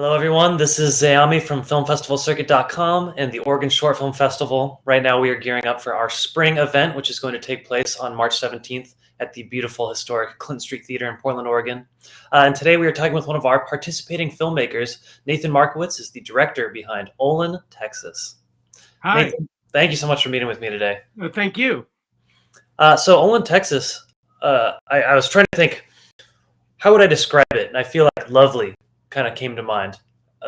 Hello, everyone. This is Zayami from FilmFestivalCircuit.com and the Oregon Short Film Festival. Right now, we are gearing up for our spring event, which is going to take place on March 17th at the beautiful, historic Clinton Street Theater in Portland, Oregon. And today, we are talking with one of our participating filmmakers. Nathan Markiewicz is the director behind Olan, Texas. Hi. Nathan, thank you so much for meeting with me today. Thank you. So, Olan, Texas, I was trying to think, how would I describe it? And I feel like lovely kind of came to mind.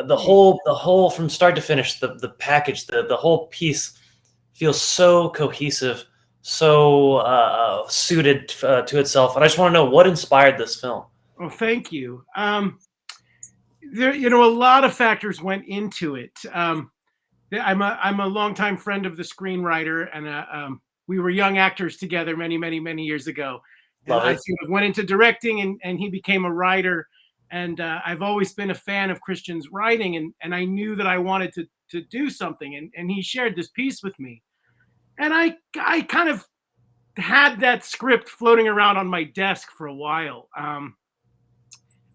The whole from start to finish, the package, the whole piece feels so cohesive, so suited to itself. And I just want to know what inspired this film. Well, thank you. There, a lot of factors went into it. I'm a longtime friend of the screenwriter, and we were young actors together many years ago. And Love I it. sort of went into directing, and he became a writer. And I've always been a fan of Christian's writing, and I knew that I wanted to do something. And he shared this piece with me, and I kind of had that script floating around on my desk for a while.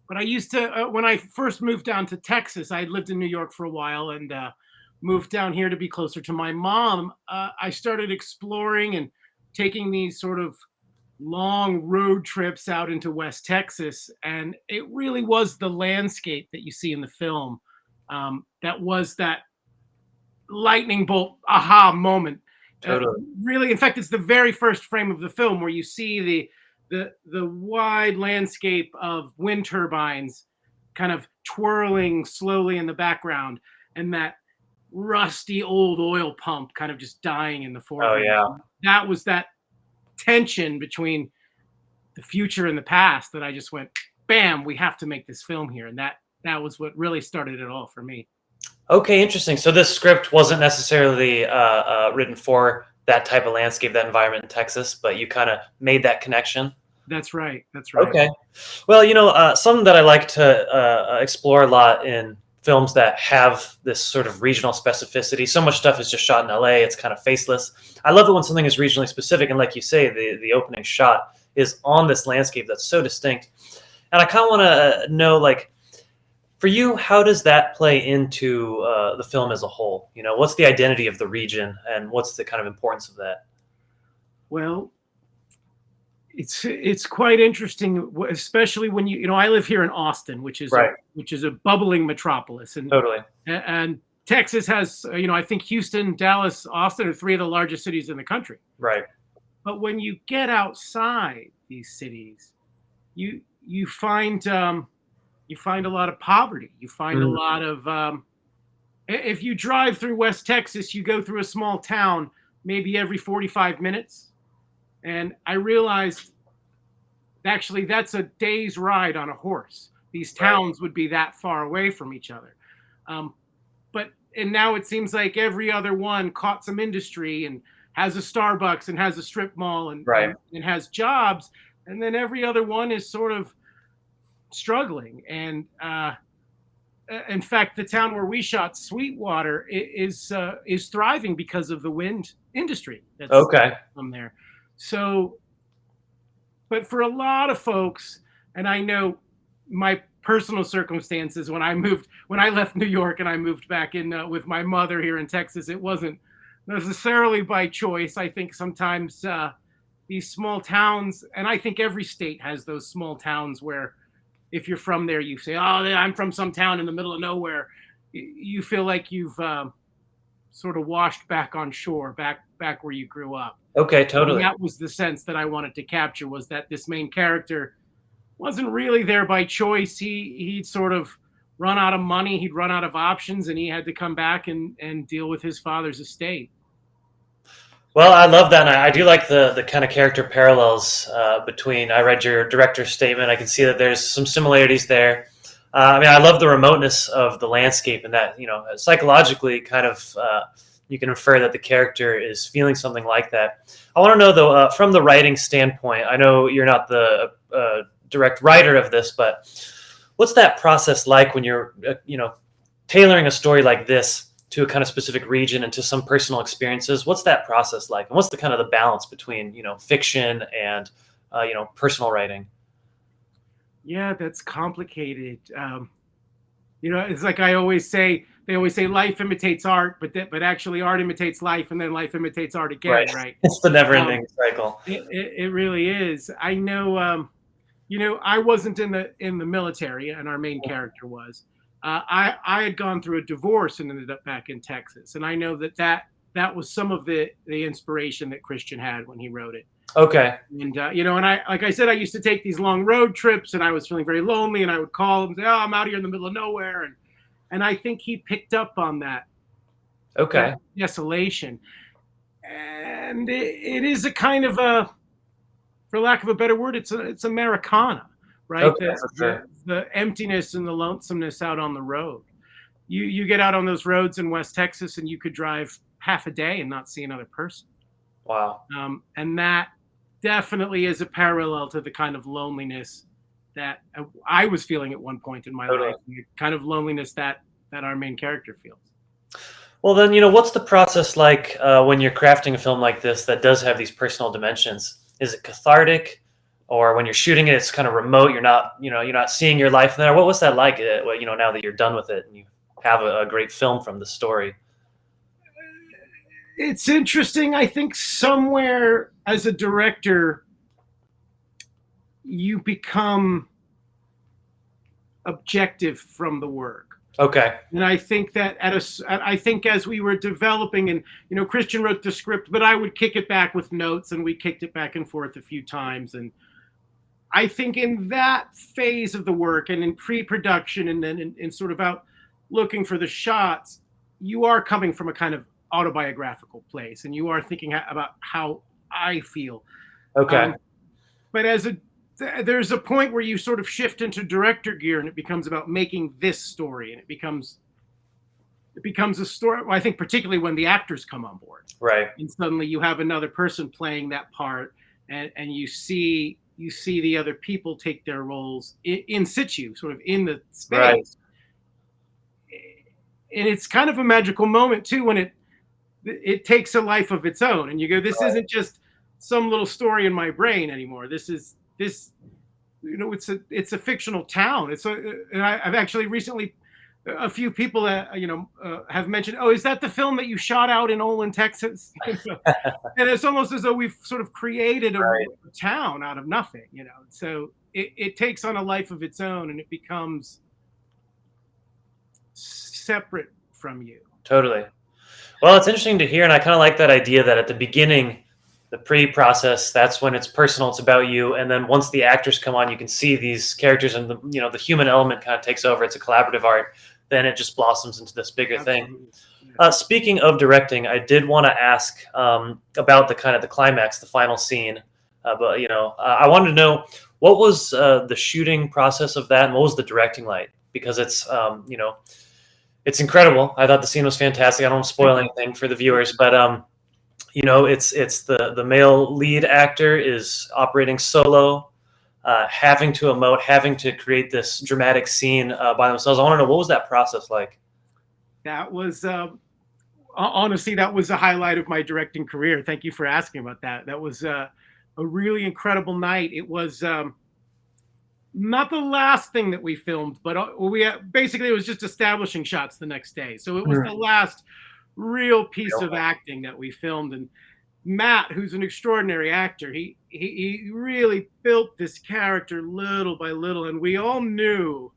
But I used to, when I first moved down to Texas, I had lived in New York for a while and moved down here to be closer to my mom. I started exploring and taking these sort of long road trips out into West Texas. And it really was the landscape that you see in the film that was that lightning bolt aha moment. Totally. Really, in fact, it's the very first frame of the film where you see the wide landscape of wind turbines kind of twirling slowly in the background, and that rusty old oil pump kind of just dying in the foreground. Oh yeah. That was that tension between the future and the past that I just went, bam, we have to make this film here. And that was what really started it all for me. Okay, interesting. So this script wasn't necessarily written for that type of landscape, that environment in Texas, but you kind of made that connection. That's right. That's right. Okay. Well, something that I like to explore a lot in films that have this sort of regional specificity. So much stuff is just shot in LA. It's kind of faceless. I love it when something is regionally specific. And like you say, the opening shot is on this landscape that's so distinct. And I kind of want to know, like, for you, how does that play into the film as a whole? What's the identity of the region and what's the kind of importance of that? Well, it's quite interesting, especially when I live here in Austin, which is Right. which is a bubbling metropolis, and Totally. and Texas has I think Houston, Dallas, Austin are three of the largest cities in the country. Right. But when you get outside these cities, you find a lot of poverty. You find a lot of if you drive through West Texas, you go through a small town maybe every 45 minutes. And I realized actually that's a day's ride on a horse. These towns would be that far away from each other. And now it seems like every other one caught some industry and has a Starbucks and has a strip mall and has jobs. And then every other one is sort of struggling. And in fact, the town where we shot, Sweetwater, is thriving because of the wind industry that's from there. So, but for a lot of folks, and I know my personal circumstances when I left New York and I moved back in with my mother here in Texas, it wasn't necessarily by choice. I think sometimes these small towns, and I think every state has those small towns where if you're from there, you say, oh, I'm from some town in the middle of nowhere. You feel like you've sort of washed back on shore, back where you grew up. Okay, totally. And that was the sense that I wanted to capture, was that this main character wasn't really there by choice. He'd sort of run out of money, he'd run out of options, and he had to come back and deal with his father's estate. Well, I love that, and I do like the kind of character parallels between. I read your director's statement. I can see that there's some similarities there. I love the remoteness of the landscape, and that psychologically, kind of you can infer that the character is feeling something like that. I want to know though, from the writing standpoint. I know you're not the direct writer of this, but what's that process like when you're tailoring a story like this to a kind of specific region and to some personal experiences? What's that process like? And what's the kind of the balance between, fiction and, personal writing? Yeah, that's complicated. It's like I always say. They always say life imitates art, but actually art imitates life, and then life imitates art again, Right. right? It's the Um, never-ending cycle. it really is. I know. I wasn't in the military, and our main character was. I had gone through a divorce and ended up back in Texas, and I know that was some of the inspiration that Christian had when he wrote it. Okay. And and I like I said, I used to take these long road trips, and I was feeling very lonely, and I would call him and say, "Oh, I'm out here in the middle of nowhere," and I think he picked up on that Okay. desolation, and it is a kind of a, for lack of a better word, it's Americana, right? Okay, The for the sure. the emptiness and the lonesomeness out on the road. You get out on those roads in West Texas, and you could drive half a day and not see another person. Wow. And that definitely is a parallel to the kind of loneliness that I was feeling at one point in my Totally. life, the kind of loneliness that our main character feels. Well, then, what's the process like when you're crafting a film like this that does have these personal dimensions? Is it cathartic, or when you're shooting it, it's kind of remote? You're not seeing your life there. What was that like? Now that you're done with it and you have a great film from the story. It's interesting. I think somewhere as a director, you become objective from the work. Okay. And I think that I think as we were developing, and Christian wrote the script, but I would kick it back with notes, and we kicked it back and forth a few times. And I think in that phase of the work, and in pre-production, and then in sort of out looking for the shots, you are coming from a kind of autobiographical place, and you are thinking about how I feel. Okay. Um, but there's a point where you sort of shift into director gear, and it becomes about making this story, and it becomes a story. I think particularly when the actors come on board, Right. and suddenly you have another person playing that part, and you see the other people take their roles in situ, sort of in the Right. space. And it's kind of a magical moment too when it takes a life of its own, and you go, this Right. isn't just some little story in my brain anymore. It's a fictional town. And I've actually recently, a few people that have mentioned, oh, is that the film that you shot out in Olan, Texas? And it's almost as though we've sort of created a Right. town out of nothing. So it takes on a life of its own, and it becomes separate from you. Totally. Well, it's interesting to hear, and I kind of like that idea that at the beginning, the pre-process, that's when it's personal, it's about you, and then once the actors come on, you can see these characters, and the human element kind of takes over. It's a collaborative art. Then it just blossoms into this bigger thing. Absolutely. Yeah. Speaking of directing, I did want to ask about the kind of the climax, the final scene. But I wanted to know what was the shooting process of that, and what was the directing like? Because it's incredible. I thought the scene was fantastic. I don't want to spoil anything for the viewers, but it's the male lead actor is operating solo, having to emote, having to create this dramatic scene by themselves. I want to know, what was that process like? That was honestly, that was a highlight of my directing career. Thank you for asking about that. That was a really incredible night. It was not the last thing that we filmed, but basically it was just establishing shots the next day. So it was the last real piece of acting that we filmed. And Matt, who's an extraordinary actor, he really built this character little by little, and we all knew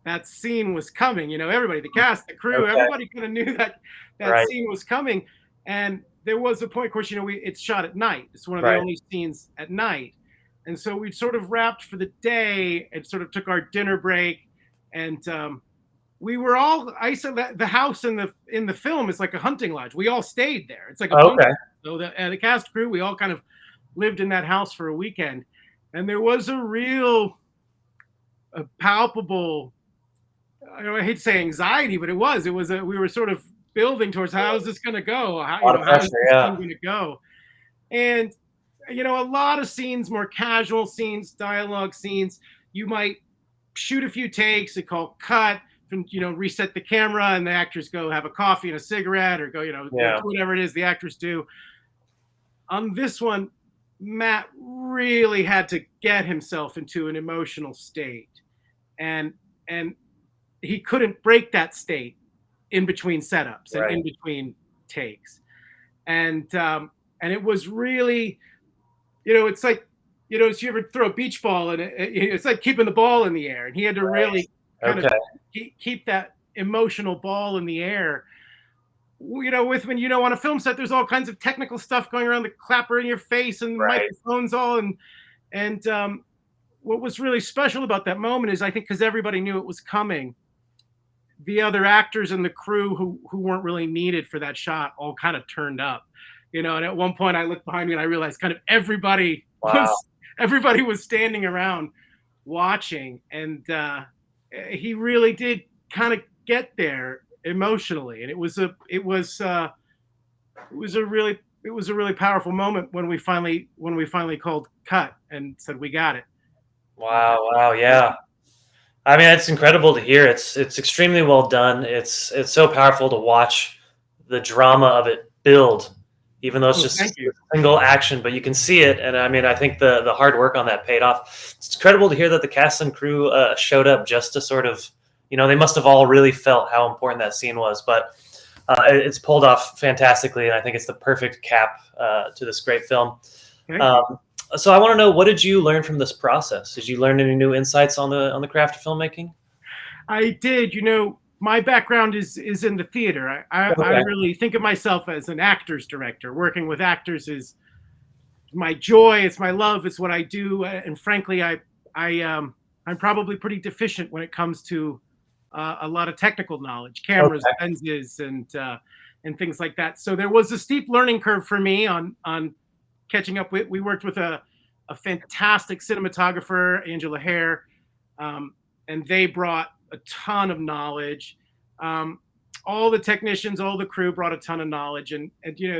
that scene was coming. Everybody, the cast, the crew, Okay. everybody kind of knew that Right. scene was coming. And there was a point, of course, it's shot at night. It's one of the Right. only scenes at night. And so we sort of wrapped for the day and sort of took our dinner break. And we were all isolated. The house in the film is like a hunting lodge. We all stayed there. It's like a bunker. Okay. So the cast crew, we all kind of lived in that house for a weekend. And there was a palpable, I hate to say anxiety, but it was we were sort of building towards, how is this going to go? A lot of How is pressure. this Yeah. going to go? And a lot of scenes, more casual scenes, dialogue scenes, you might shoot a few takes and call cut, and reset the camera, and the actors go have a coffee and a cigarette, or go Yeah. do whatever it is the actors do. On this one, Matt really had to get himself into an emotional state, and he couldn't break that state in between setups and Right. in between takes. And it was really, it's like, if you ever throw a beach ball and it's like keeping the ball in the air, and he had to Right. really kind of Okay. keep that emotional ball in the air. With when on a film set, there's all kinds of technical stuff going around, the clapper in your face and Right. microphones all, and what was really special about that moment is, I think, because everybody knew it was coming, the other actors and the crew who weren't really needed for that shot all kind of turned up. And at one point I looked behind me and I realized kind of Wow. everybody was standing around watching, and he really did kind of get there emotionally, and it was a really powerful moment when we finally called cut and said we got it. Wow. Wow. Yeah. I mean, it's incredible to hear. It's extremely well done. It's so powerful to watch the drama of it build, even though it's Oh, just thank a you. single action, but you can see it. And I mean, I think the hard work on that paid off. It's incredible to hear that the cast and crew showed up just to sort of, they must have all really felt how important that scene was. But it's pulled off fantastically, and I think it's the perfect cap to this great film. Thank you. Um, so I want to know, what did you learn from this process? Did you learn any new insights on the craft of filmmaking? I did. My background is in the theater. I Okay. really think of myself as an actor's director. Working with actors is my joy. It's my love. It's what I do. And frankly, I'm probably pretty deficient when it comes to a lot of technical knowledge, cameras, Okay. lenses, and things like that. So there was a steep learning curve for me on catching up with. We worked with a fantastic cinematographer, Angela Hare, and they brought a ton of knowledge. All the technicians, all the crew brought a ton of knowledge, and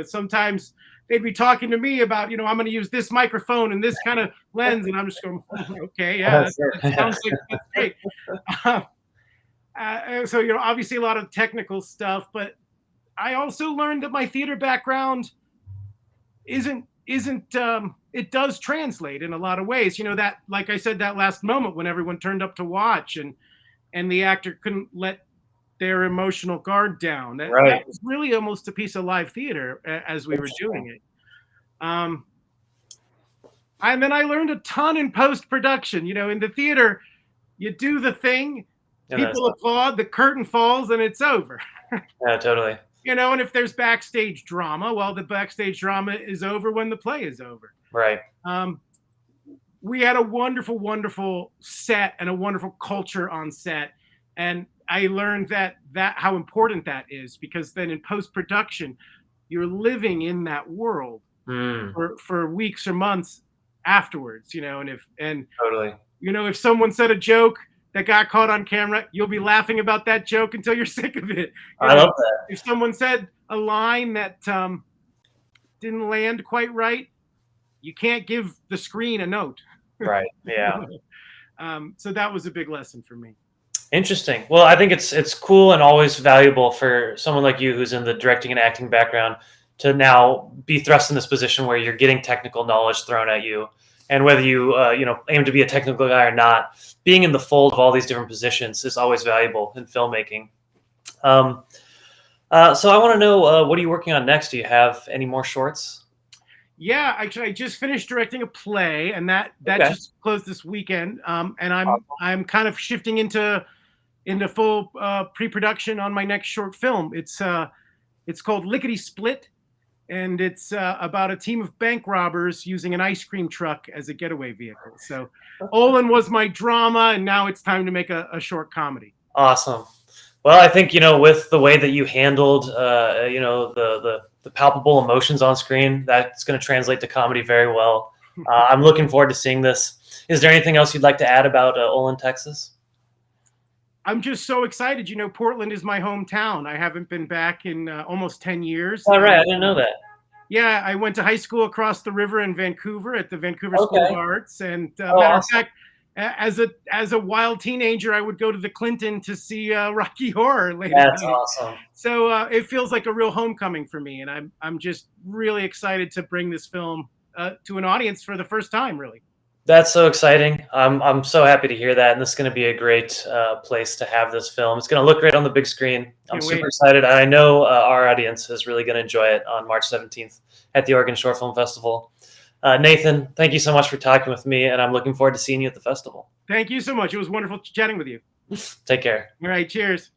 sometimes they'd be talking to me about, I'm going to use this microphone and this kind of lens, and I'm just going, okay, yeah, Sure. that sounds like that's great. So obviously a lot of technical stuff, but I also learned that my theater background isn't it does translate in a lot of ways. That, like I said, that last moment when everyone turned up to watch, and the actor couldn't let their emotional guard down. That Right. was really almost a piece of live theater as we were doing it. Um, and then I learned a ton in post production. In the theater, you do the thing, And that's people applaud, the curtain falls, and it's over. yeah, totally. And if there's backstage drama, well, the backstage drama is over when the play is over. Right. Um, we had a wonderful, wonderful set and a wonderful culture on set. And I learned that how important that is, because then in post production, you're living in that world Mm, for weeks or months afterwards. totally. If someone said a joke that got caught on camera, you'll be laughing about that joke until you're sick of it. I love that. If someone said a line that didn't land quite right, you can't give the screen a note. Right. Yeah. So that was a big lesson for me. Interesting. Well, I think it's cool and always valuable for someone like you who's in the directing and acting background to now be thrust in this position where you're getting technical knowledge thrown at you, and whether you aim to be a technical guy or not, being in the fold of all these different positions is always valuable in filmmaking. Um, so I want to know, what are you working on next? Do you have any more shorts? Yeah, actually, I just finished directing a play, and that Okay. just closed this weekend. And Awesome. I'm kind of shifting into full pre-production on my next short film. It's called Lickety Split, and it's about a team of bank robbers using an ice cream truck as a getaway vehicle. So Olan was my drama, and now it's time to make a short comedy. Awesome. Well, I think, with the way that you handled, the palpable emotions on screen, that's going to translate to comedy very well. I'm looking forward to seeing this. Is there anything else you'd like to add about Olin, Texas? I'm just so excited. Portland is my hometown. I haven't been back in almost 10 years. All right, I didn't know that. Yeah, I went to high school across the river in Vancouver at the Vancouver School Okay. of Arts. And Oh, matter of awesome. fact, as a wild teenager, I would go to the Clinton to see Rocky Horror late at That's night. awesome. So it feels like a real homecoming for me, and I'm just really excited to bring this film to an audience for the first time, really. That's so exciting. I'm so happy to hear that, and this is going to be a great place to have this film. It's going to look great on the big screen. I'm Can't super wait. excited, and I know our audience is really going to enjoy it on March 17th at the Oregon Short Film Festival. Nathan, thank you so much for talking with me, and I'm looking forward to seeing you at the festival. Thank you so much. It was wonderful chatting with you. Take care. All right. Cheers.